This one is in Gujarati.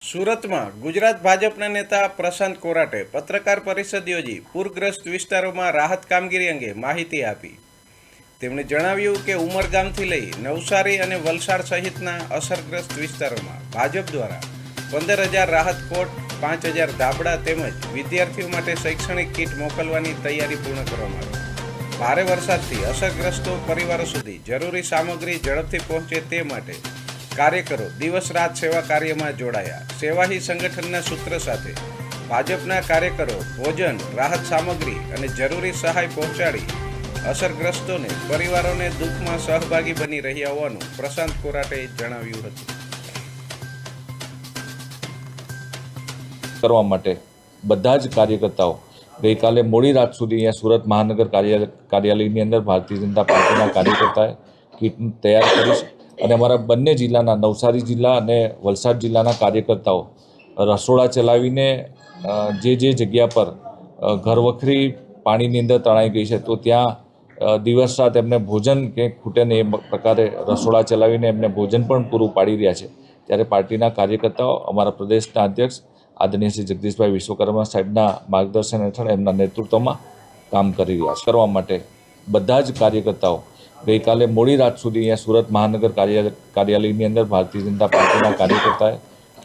સુરત માં ગુજરાત ભાજપના નેતા પ્રશાંત કોરાટે પત્રકાર પરિષદ યોજી પૂરગ્રસ્ત વિસ્તારોમાં રાહત કામગીરી અંગે માહિતી આપી. તેમણે જણાવ્યું કે ઉમરગામથી લઈ નવસારી અને વલસાડ સહિતના અસરગ્રસ્ત વિસ્તારોમાં ભાજપ દ્વારા 15,000 રાહત કોટ, 5,000 ધાબળા તેમજ વિદ્યાર્થીઓ માટે શૈક્ષણિક કીટ મોકલવાની તૈયારી પૂર્ણ કરવામાં આવી. ભારે વરસાદથી અસરગ્રસ્તો પરિવારો સુધી જરૂરી સામગ્રી ઝડપથી પહોંચે તે માટે કાર્યકરો દિવસ રાત સેવા કાર્યમાં જોડાયા. સેવાહી સંગઠનના સૂત્ર સાથે ભાજપના કાર્યકરો ભોજન, રાહત સામગ્રી અને જરૂરી સહાય પહોંચાડી અસરગ્રસ્તોને પરિવારોને દુઃખમાં સહભાગી બની રહ્યા હોવાનું પ્રશાંત કોરાટે જણાવ્યું હતું. કરવા માટે બધા જ કાર્યકર્તાઓ ગઈકાલે મોડી રાત સુધી અહીંયા સુરત મહાનગર કાર્યાલયની અંદર ભારતીય જનતા પાર્ટીના કાર્યકર્તાએ કીટ તૈયાર કરી છે અને અમારા બંને જિલ્લાના નવસારી જિલ્લા અને વલસાડ જિલ્લાના કાર્યકર્તાઓ રસોડા ચલાવીને જે જગ્યા પર ઘરવખરી પાણીની અંદર તણાઈ ગઈ છે તો ત્યાં દિવસ રાત એમને ભોજન કે ખૂટે ને એ પ્રકારે રસોડા ચલાવીને એમને ભોજન પણ પૂરું પાડી રહ્યા છે. ત્યારે પાર્ટીના કાર્યકર્તાઓ અમારા પ્રદેશના અધ્યક્ષ આદરણીય શ્રી જગદીશભાઈ વિશ્વકર્મા સાહેબના માર્ગદર્શન હેઠળ એમના નેતૃત્વમાં કામ કરી રહ્યા છે. કરવા માટે બધા જ કાર્યકર્તાઓ ગઈકાલે મોડી રાત સુધી અહીંયા સુરત મહાનગર કાર્યાલયની અંદર ભારતીય જનતા પાર્ટીના કાર્યકર્તાએ